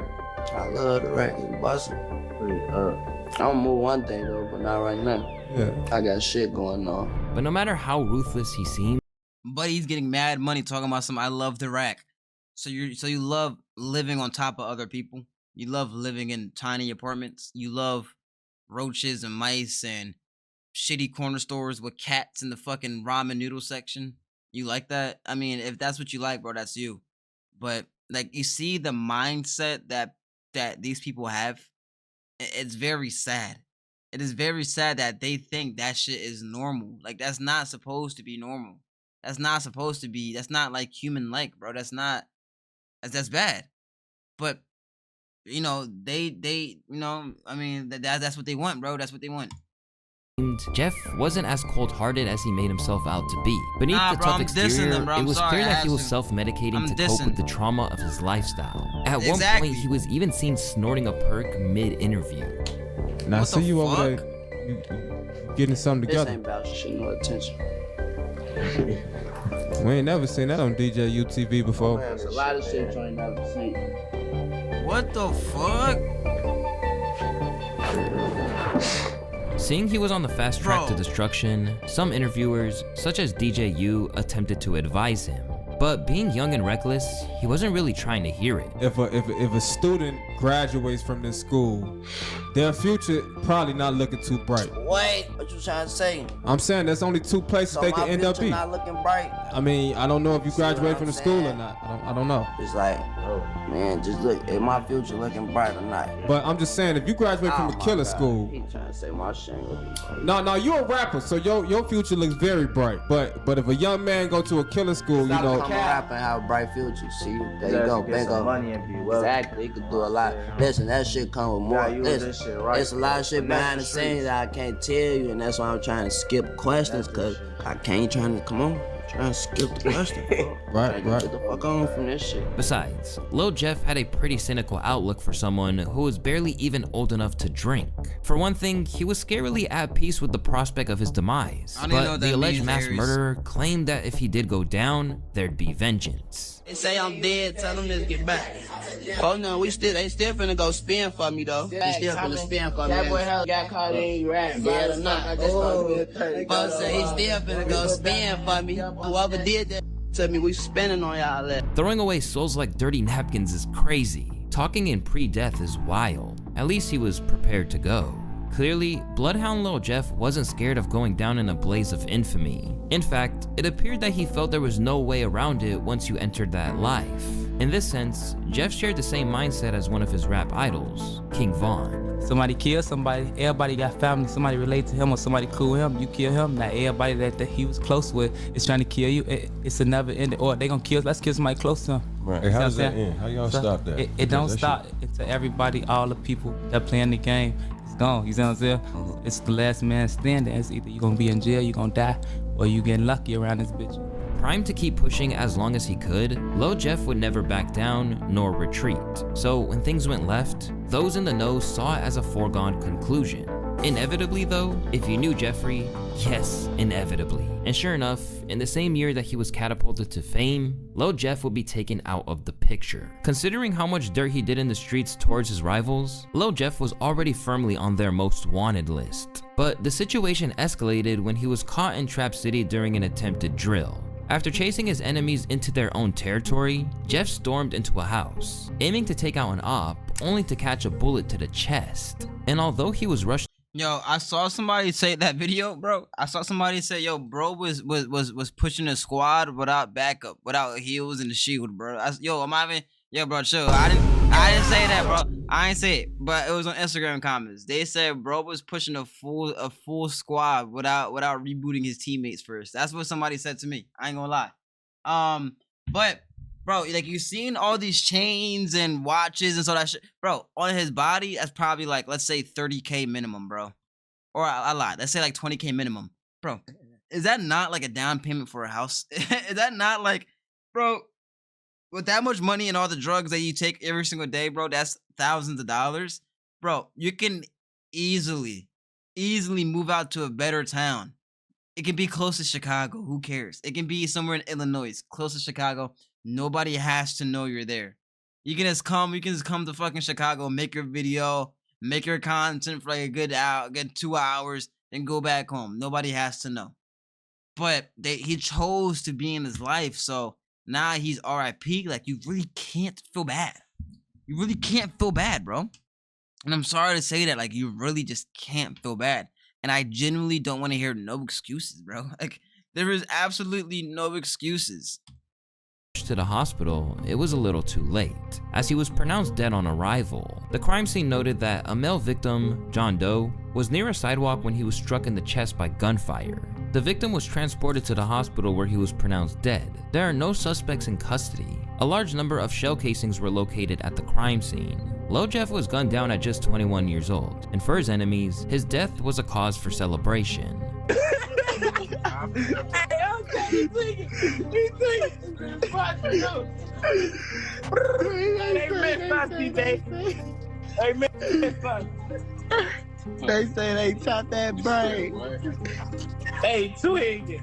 I love the records, boss. I'm gonna move one day though, but not right now. Yeah. I got shit going on. But no matter how ruthless he seemed, but he's getting mad money talking about some I love the rack. So you love living on top of other people. You love living in tiny apartments. You love roaches and mice and shitty corner stores with cats in the fucking ramen noodle section. You like that? I mean, if that's what you like, bro, that's you. But like, you see the mindset that these people have. It's very sad. It is very sad that they think that shit is normal. Like, that's not supposed to be normal. That's not supposed to be. That's not like human-like, bro. That's bad. But you know, they you know, I mean, that's what they want, bro. That's what they want. Jeff wasn't as cold-hearted as he made himself out to be. Beneath the tough exterior, it was clear that he was self-medicating to cope with the trauma of his lifestyle. At one point, he was even seen snorting a perk mid-interview. Now, I see you over there, you getting something together. This ain't about shit, no attention. We ain't never seen that on DJ UTV before. There's a lot of shit you ain't never seen. What the fuck? Seeing he was on the fast track to destruction, some interviewers, such as DJ U, attempted to advise him. But being young and reckless, he wasn't really trying to hear it. If a student graduates from this school, their future probably not looking too bright. Wait, what you trying to say? I'm saying there's only two places So they my can end up future being. not looking bright. I mean, I don't know if you graduated what from the I'm school or saying? not. I don't know. It's like, oh man, just look, is my future looking bright or not? But I'm just saying, if you graduate from Oh a my killer God. school, He trying to say my shit ain't gonna be bright. no, you're a rapper, so your future looks very bright. But if a young man go to a killer school, you know, I'm a rapper and have a bright future. See, there you go, bingo. Money and be wealthy. Exactly, he could do a lot. Listen, that shit come with more. Yeah, you was this shit right. There's a lot of shit behind the scenes that I can't tell you, and that's why I'm trying to skip questions, cause I can't come on. Trying to skip the question. Right. Get the fuck on from this shit. Besides, Lil Jeff had a pretty cynical outlook for someone who was barely even old enough to drink. For one thing, he was scarily at peace with the prospect of his demise, but the alleged mass murderer claimed that if he did go down, there'd be vengeance. They say I'm dead, tell them to get back. Oh no, they still finna go spin for me though. They still finna spin for me. That boy hell got caught in rap. Dead or not. Folks say he still finna go spin for me. Whoever did that to me, we spinning on y'all that. Throwing away souls like dirty napkins is crazy. Talking in pre-death is wild. At least he was prepared to go. Clearly, Bloodhound Lil Jeff wasn't scared of going down in a blaze of infamy. In fact, it appeared that he felt there was no way around it once you entered that life. In this sense, Jeff shared the same mindset as one of his rap idols, King Von. Somebody kill somebody, everybody got family, somebody relate to him or somebody cool him, you kill him. Now everybody that he was close with is trying to kill you. It's a never ending, or they gonna let's kill somebody close to him. Right. Hey, how does that end? How you gonna stop that? It don't stop until everybody, all the people that playing the game, it's gone. You see what I'm saying? It's the last man standing. It's either you gonna be in jail, you gonna die, or you getting lucky around this bitch. Primed to keep pushing as long as he could, Lil Jeff would never back down nor retreat. So when things went left, those in the know saw it as a foregone conclusion. Inevitably though, if you knew Jeffrey, yes, inevitably. And sure enough, in the same year that he was catapulted to fame, Lil Jeff would be taken out of the picture. Considering how much dirt he did in the streets towards his rivals, Lil Jeff was already firmly on their most wanted list. But the situation escalated when he was caught in Trap City during an attempted drill. After chasing his enemies into their own territory, Jeff stormed into a house, aiming to take out an op, only to catch a bullet to the chest. And although he was rushed— Yo, I saw somebody say that video, bro. I saw somebody say, yo, bro was pushing a squad without backup, without heels and the shield, bro. Yo, bro, chill. I didn't say that, bro. I ain't say it, but it was on Instagram comments. They said bro was pushing a full squad without rebooting his teammates first. That's what somebody said to me. I ain't gonna lie. But bro, like you seen all these chains and watches and so that shit, bro. On his body, that's probably like, let's say 30K minimum, bro. Or I lied. Let's say like 20K minimum, bro. Is that not like a down payment for a house? Is that not like, bro? With that much money and all the drugs that you take every single day, bro, that's thousands of dollars. Bro, you can easily move out to a better town. It can be close to Chicago. Who cares? It can be somewhere in Illinois, close to Chicago. Nobody has to know you're there. You can just come to fucking Chicago, make your video, make your content for like a good 2 hours, then go back home. Nobody has to know. But he chose to be in his life, so now he's RIP. Like, you really can't feel bad. You really can't feel bad, bro. And I'm sorry to say that, like, you really just can't feel bad. And I genuinely don't want to hear no excuses, bro. Like, there is absolutely no excuses. To the hospital, it was a little too late, as he was pronounced dead on arrival. The crime scene noted that a male victim, John Doe, was near a sidewalk when he was struck in the chest by gunfire. The victim was transported to the hospital where he was pronounced dead. There are no suspects in custody. A large number of shell casings were located at the crime scene. Lil Jeff was gunned down at just 21 years old, and for his enemies, his death was a cause for celebration. They say they chop that brain. Hey, twig.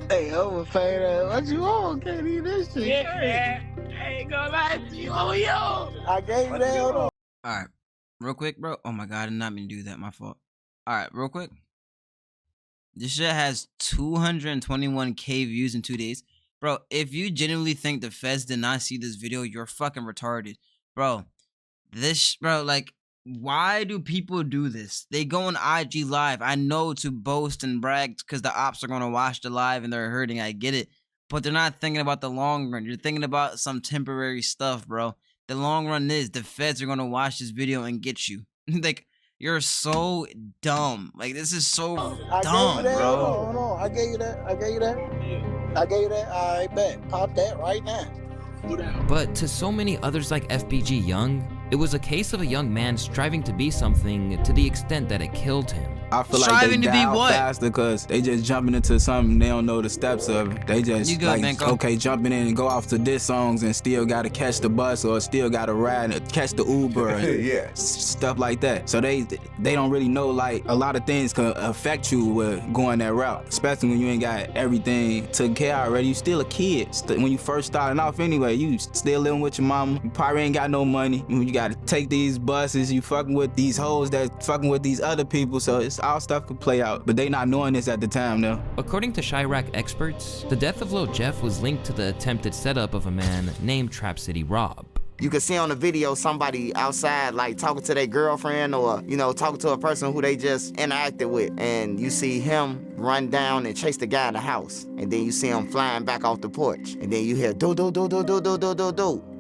Hey, overfed. What you want? Can't eat this shit. Yeah, I ain't gonna lie to you. Oh, yo. I gave you that. Hold on. Alright, real quick, bro. Oh my god, I did not mean to do that. My fault. Alright, real quick. This shit has 221K views in 2 days. Bro, if you genuinely think the feds did not see this video, you're fucking retarded. Bro, like, why do people do this? They go on IG Live. I know to boast and brag because the ops are going to watch the live and they're hurting. I get it. But they're not thinking about the long run. You're thinking about some temporary stuff, bro. The long run is the feds are going to watch this video and get you. Like, you're so dumb. Like, this is so dumb, bro. Hold on. I gave you that. I bet. Pop that right now. But to so many others like FBG Young, it was a case of a young man striving to be something to the extent that it killed him. I feel like they die out faster because they just jumping into something they don't know the steps of. They just jumping in and go off to diss songs and still gotta catch the bus or still gotta ride and catch the Uber and stuff like that. So they don't really know, like, a lot of things can affect you with going that route, especially when you ain't got everything taken care of already. You still a kid when you first starting off anyway. You still living with your mama. You probably ain't got no money. You gotta take these buses. You fucking with these hoes that fucking with these other people. So it's all stuff could play out, but they not knowing this at the time though. According to Chirac experts, the death of Lil Jeff was linked to the attempted setup of a man named Trap City Rob. You can see on the video somebody outside like talking to their girlfriend or, you know, talking to a person who they just interacted with. And you see him run down and chase the guy in the house. And then you see him flying back off the porch. And then you hear do.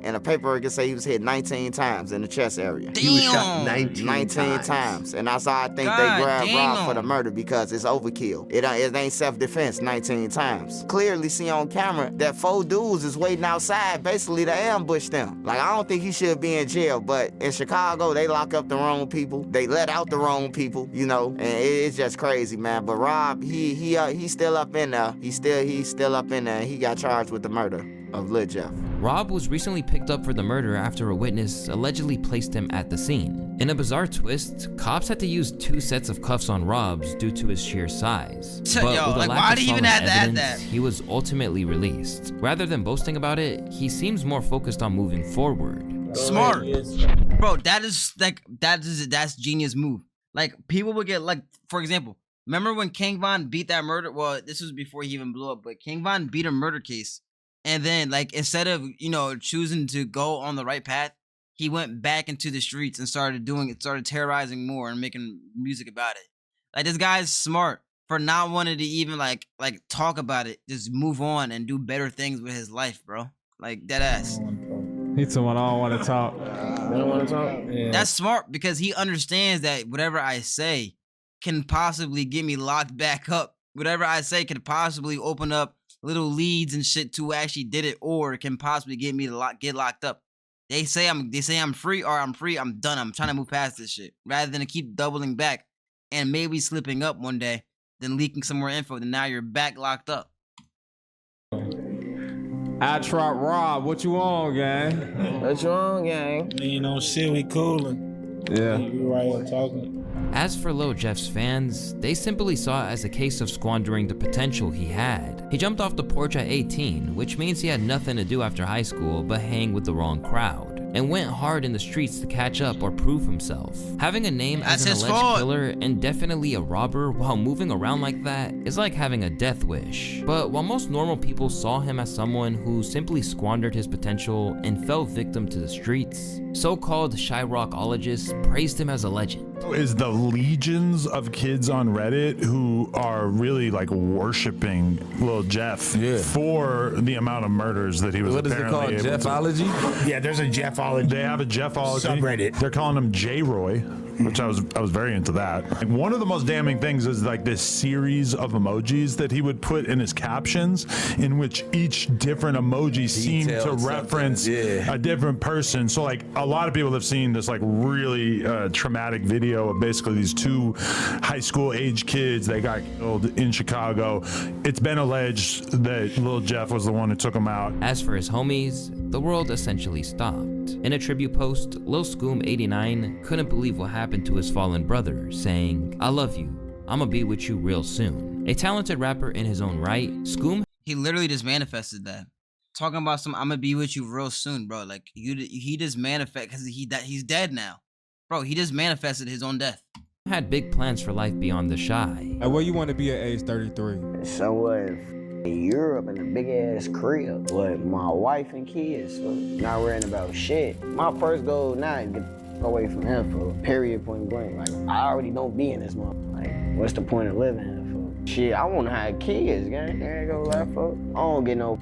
And the paperwork can say he was hit 19 times in the chest area. Damn. He was shot 19 times. And that's why I think they grabbed Rob for the murder, because it's overkill. It ain't self-defense 19 times. Clearly see on camera that 4 dudes is waiting outside basically to ambush them. Like, I don't think he should be in jail, but in Chicago, they lock up the wrong people. They let out the wrong people, you know, and it's just crazy, man. But Rob, he's still up in there. He's still up in there. He got charged with the murder of Lil Jeff. Rob was recently picked up for the murder after a witness allegedly placed him at the scene. In a bizarre twist, cops had to use 2 sets of cuffs on Rob's due to his sheer size. But with a lack of solid evidence, he was ultimately released. Rather than boasting about it, he seems more focused on moving forward. Smart. Bro, that's genius move. Like, people would get, like, for example, remember when King Von beat that murder? Well, this was before he even blew up, but King Von beat a murder case. And then, like, instead of, you know, choosing to go on the right path, he went back into the streets and started terrorizing more and making music about it. Like, this guy's smart for not wanting to even, like talk about it. Just move on and do better things with his life, bro. Like, dead ass. He's someone I don't want to talk. You don't want to talk? Yeah. That's smart because he understands that whatever I say can possibly get me locked back up. Whatever I say could possibly open up little leads and shit to who actually did it, or it can possibly get me to get locked up. They say I'm free, or I'm free. I'm done. I'm trying to move past this shit rather than to keep doubling back and maybe slipping up one day, then leaking some more info. Then now you're back locked up. I trot Rob. What you on, gang? What you on, gang? You know, shit, we coolin'. Yeah. We right here talking. As for Lil Jeff's fans, they simply saw it as a case of squandering the potential he had. He jumped off the porch at 18, which means he had nothing to do after high school but hang with the wrong crowd, and went hard in the streets to catch up or prove himself. Having a name as an alleged killer and definitely a robber while moving around like that is like having a death wish. But while most normal people saw him as someone who simply squandered his potential and fell victim to the streets, so-called Chiracologists praised him as a legend. Is the legions of kids on Reddit who are really like worshiping Lil Jeff for the amount of murders that he was apparently able to. Jeffology? Yeah, there's a Jeffology. They have a Jeffology subreddit. They're calling him J-Roy, which I was very into that. And one of the most damning things is like this series of emojis that he would put in his captions, in which each different emoji seemed to reference a different person. So like a lot of people have seen this like really traumatic video of basically these 2 high school age kids. They got killed in Chicago. It's been alleged that Lil Jeff was the one who took them out. As for his homies, the world essentially stopped. In a tribute post, Lil Scoom89 couldn't believe what happened to his fallen brother, saying, "I love you. I'ma be with you real soon." A talented rapper in his own right, Scoom, he literally just manifested that. Talking about some "I'ma be with you real soon," bro. Like, he just manifest because he's dead now. Bro, he just manifested his own death. Had big plans for life beyond the shy. Where you want to be at age 33? So in Europe in a big ass crib with my wife and kids. So not worrying about shit. My first goal now is get away from him for period point blank. Like I already don't be in this motherfucker. Like what's the point of living here for? Shit, I want to have kids, gang. I ain't gonna lie, fuck. I don't get no.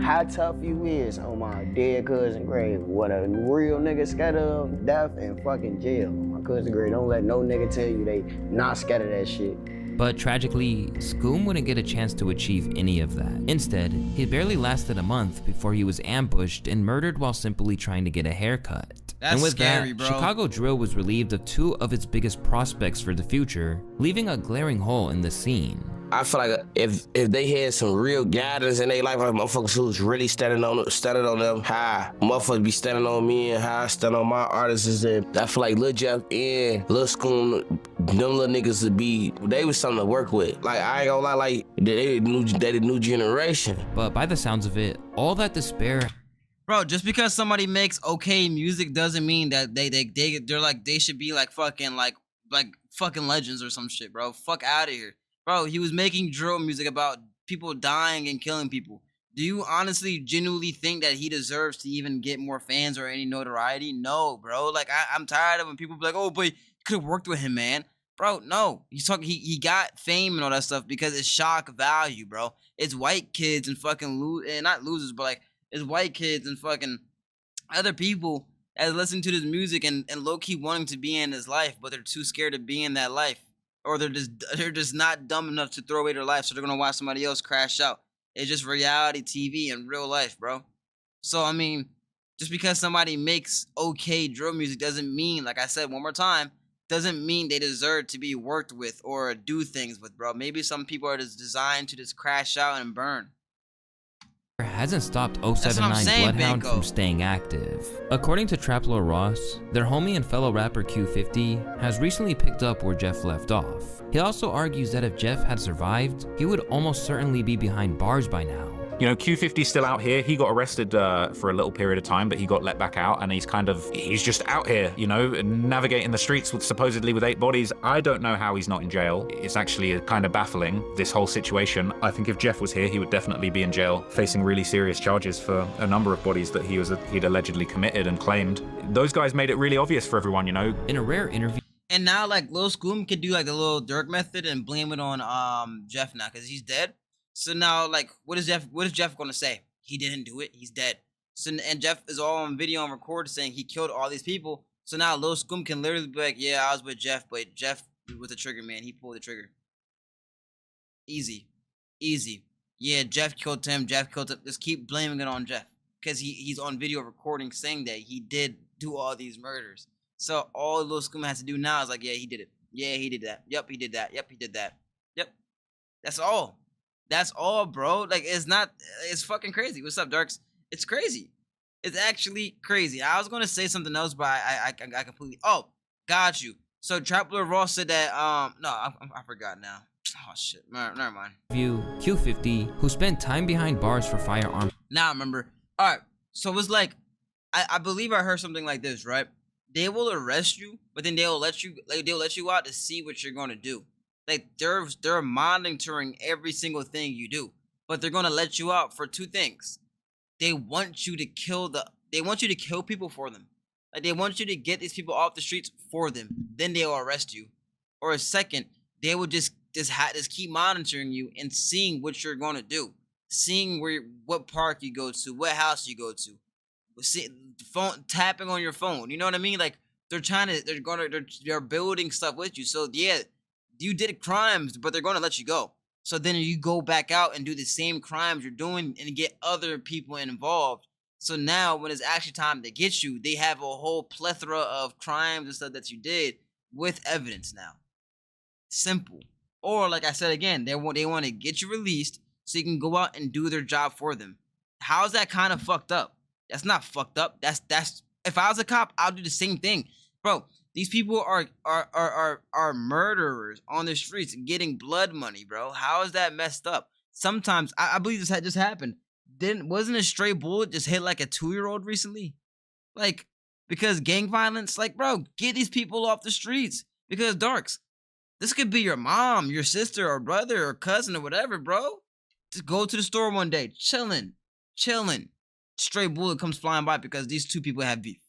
How tough you is on my dead cousin grave. What a real nigga scared of death and fucking jail. My cousin grave, don't let no nigga tell you they not scared of that shit. But tragically, Scoom wouldn't get a chance to achieve any of that. Instead, he barely lasted a month before he was ambushed and murdered while simply trying to get a haircut. That's and with scary, that, bro. Chicago Drill was relieved of two of its biggest prospects for the future, leaving a glaring hole in the scene. I feel like if they had some real guidance in their life, like motherfuckers who's really standing on them, how motherfuckers be standing on me and how I stand on my artists, and I feel like Lil Jeff and Lil Scoom, them little niggas they was something to work with. Like I ain't gonna lie, like they the new generation. But by the sounds of it, all that despair. Bro, just because somebody makes okay music doesn't mean that they're like they should be like fucking legends or some shit, bro. Fuck out of here. Bro, he was making drill music about people dying and killing people. Do you honestly, genuinely think that he deserves to even get more fans or any notoriety? No, bro. Like, I'm tired of when people be like, oh, but you could have worked with him, man. Bro, no. He got fame and all that stuff because it's shock value, bro. It's white kids and fucking not losers, but like, it's white kids and fucking other people as listening to this music and low-key wanting to be in his life, but they're too scared to be in that life. Or they're just not dumb enough to throw away their life, so they're gonna watch somebody else crash out. It's just reality TV in real life, bro. So I mean, just because somebody makes okay drill music doesn't mean, like I said one more time, doesn't mean they deserve to be worked with or do things with, bro. Maybe some people are just designed to just crash out and burn. Hasn't stopped 079 Bloodhound from staying active. According to Traplo Ross, their homie and fellow rapper Q50 has recently picked up where Jeff left off. He also argues that if Jeff had survived, he would almost certainly be behind bars by now. You know, Q50's still out here. He got arrested for a little period of time, but he got let back out, and he's just out here, you know, navigating the streets supposedly with 8 bodies. I don't know how he's not in jail. It's actually kind of baffling, this whole situation. I think if Jeff was here, he would definitely be in jail, facing really serious charges for a number of bodies that he'd allegedly committed and claimed. Those guys made it really obvious for everyone, you know. In a rare interview. And now, like, Lil Scoom could do, like, the little Dirk method and blame it on Jeff now, because he's dead. So now, like, what is Jeff gonna say? He didn't do it. He's dead. So and Jeff is all on video and record saying he killed all these people. So now Lil Scoom can literally be like, yeah, I was with Jeff, but Jeff was the trigger man. He pulled the trigger. Easy. Yeah, Jeff killed him. Just keep blaming it on Jeff because he's on video recording saying that he did do all these murders. So all Lil Scoom has to do now is like, yeah, he did it. Yeah, he did that. Yep, he did that. Yep, he did that. Yep. That's all. That's all, bro. Like, it's fucking crazy. What's up, Darks? It's crazy. It's actually crazy. I was going to say something else, but I completely, got you. So Trapler Ross said that, no, I forgot now. Oh, shit. Never mind. Q50, who spent time behind bars for firearms. Now I remember. All right. So it's like, I believe I heard something like this, right? They will arrest you, but then they'll let you out to see what you're going to do. Like, they're monitoring every single thing you do, but they're gonna let you out for 2 things. They want you to kill people for them. Like, they want you to get these people off the streets for them. Then they'll arrest you. Or second, they will just keep monitoring you and seeing what you're gonna do, seeing what park you go to, what house you go to, tapping on your phone. You know what I mean? Like, they're building stuff with you. So yeah. You did crimes, but they're going to let you go. So then you go back out and do the same crimes you're doing and get other people involved. So now when it's actually time to get you, they have a whole plethora of crimes and stuff that you did with evidence now. Simple. Or like I said again, they want to get you released so you can go out and do their job for them. How's that kind of fucked up? That's not fucked up. That's if I was a cop, I'll do the same thing. Bro, these people are murderers on the streets getting blood money, bro. How is that messed up? Sometimes I believe this had just happened. Wasn't a stray bullet just hit like a 2-year-old recently? Like, because gang violence, like, bro, get these people off the streets. Because Darks, this could be your mom, your sister, or brother, or cousin, or whatever, bro. go to the store one day, chilling. Stray bullet comes flying by because these two people have beef.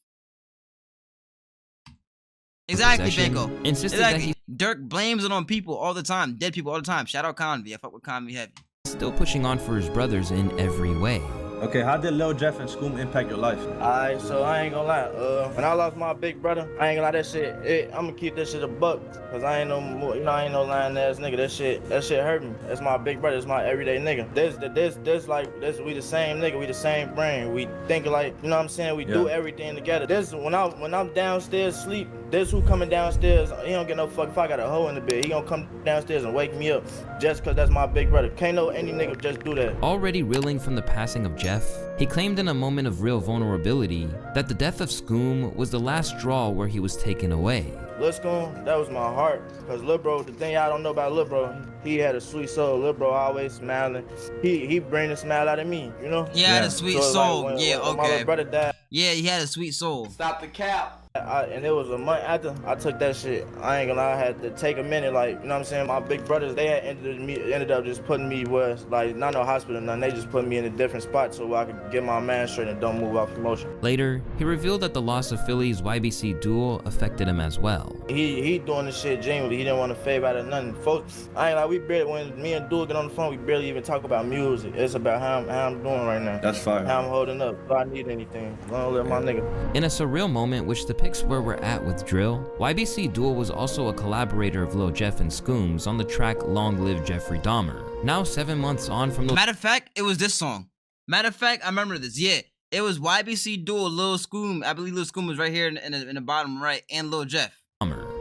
Exactly, Banco. Exactly. Dirk blames it on people all the time, dead people all the time. Shout out Convy. I fuck with Convy heavy. Still pushing on for his brothers in every way. Okay, how did Lil Jeff and Scoom impact your life? Alright, so I ain't gonna lie. When I lost my big brother, I ain't gonna lie, that shit, I'm gonna keep this shit a buck. Cause I ain't no more, I ain't no lying ass nigga. That shit hurt me. That's my big brother, that's my everyday nigga. This, we the same nigga, we the same brain. We think like, you know what I'm saying? We do everything together. This, when I'm downstairs sleep, this who coming downstairs, he don't get no fuck if I got a hole in the bed. He gonna come downstairs and wake me up just cause that's my big brother. Can't no any nigga just do that. Already reeling from the passing of Jeff, he claimed in a moment of real vulnerability that the death of Scoom was the last straw where he was taken away. Lil Scoom, that was my heart. Cause Lil Bro, the thing y'all don't know about Lil Bro, he had a sweet soul. Lil Bro always smiling. He bring a smile out of me, you know? He had a sweet soul. Like when my little brother died. Yeah, he had a sweet soul. Stop the cap. And it was a month after I took that shit. I ain't gonna lie, I had to take a minute, like, you know what I'm saying? My big brothers, they had ended up just putting me where, like, not no hospital, nothing. They just put me in a different spot so I could get my mind straight and don't move off promotion. Later, he revealed that the loss of Philly's YBC duel affected him as well. He doing this shit genuinely. He didn't want to fade out of nothing. Folks, I ain't like, we barely, when me and Duel get on the phone, we barely even talk about music. It's about how I'm doing right now. That's fire. How I'm holding up. If I need anything, I don't let my nigga. In a surreal moment which depicts where we're at with drill, YBC Duel was also a collaborator of Lil Jeff and Scooms on the track Long Live Jeffrey Dahmer. Now 7 months on from the— Matter of fact, it was this song. Matter of fact, I remember this. Yeah, it was YBC Duel, Lil Scoom. I believe Lil Scoom was right here in the bottom right, and Lil Jeff.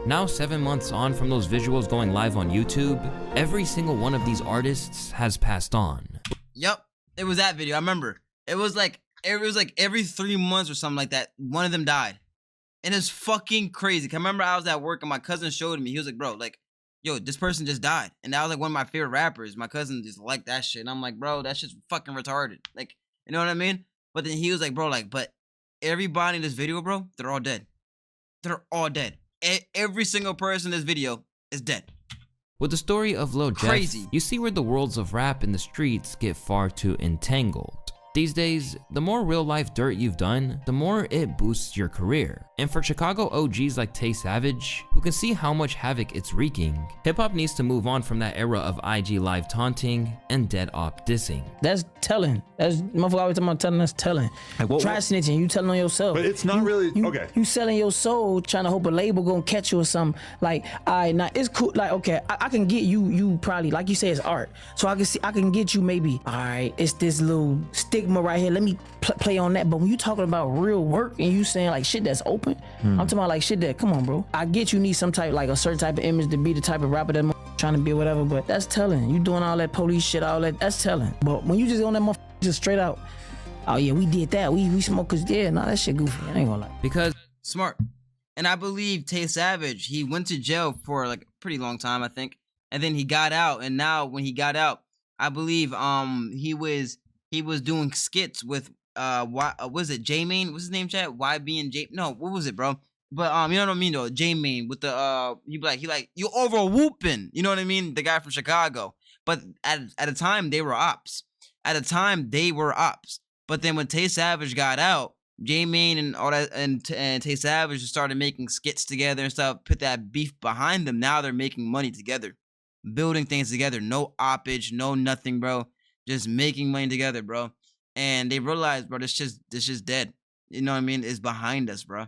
Now 7 months on from those visuals going live on YouTube, every single one of these artists has passed on. Yup, it was that video. I remember. It was like every 3 months or something like that, one of them died. And it's fucking crazy. I remember I was at work and my cousin showed me. He was like, bro, like, yo, this person just died. And that was like one of my favorite rappers. My cousin just liked that shit. And I'm like, bro, that shit's fucking retarded. Like, you know what I mean? But then he was like, bro, like, but everybody in this video, bro, they're all dead. They're all dead. Every single person in this video is dead. With the story of Lil Jeff, you see where the worlds of rap and the streets get far too entangled. These days, the more real-life dirt you've done, the more it boosts your career. And for Chicago OGs like Tay Savage, who can see how much havoc it's wreaking, hip-hop needs to move on from that era of IG Live taunting and dead op dissing. That's telling. That's motherfucker always talking about telling, that's telling. Like, try snitching, you telling on yourself. But it's not okay. You selling your soul, trying to hope a label gonna catch you or something. Like, alright, now it's cool. Like, okay, I can get you probably, like you say, it's art. So I can get you maybe, alright, it's this little stigma right here. Let me play on that. But when you talking about real work and you saying like shit that's open, I'm talking about like shit that, come on, bro. I get you need some type, like a certain type of image to be the type of rapper that trying to be or whatever, but that's telling. You doing all that police shit, all that, that's telling. But when you just on that motherfucker just straight out, oh yeah, we did that. We smoke cause yeah, nah, that shit goofy. I ain't gonna lie. Because smart. And I believe Tay Savage, he went to jail for like a pretty long time, I think. And then he got out. And now when he got out, I believe he was doing skits with was it J-Mane? What's his name, chat? YB and J. No, what was it, bro? But you know what I mean though, J-Mane with the he like you over whooping, you know what I mean? The guy from Chicago. But at a time they were ops. At a time they were ops. But then when Tay Savage got out, J-Mane and all that and Tay Savage started making skits together and stuff, put that beef behind them. Now they're making money together, building things together. No oppage, no nothing, bro. Just making money together, bro. And they realized, bro, this just dead. You know what I mean? It's behind us, bro.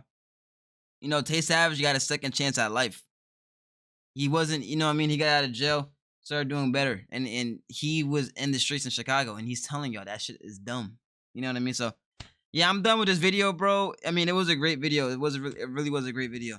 You know, Tay Savage got a second chance at life. He wasn't, you know what I mean? He got out of jail, started doing better. And he was in the streets in Chicago, and he's telling y'all that shit is dumb. You know what I mean? So, yeah, I'm done with this video, bro. I mean, it was a great video. It really was a great video.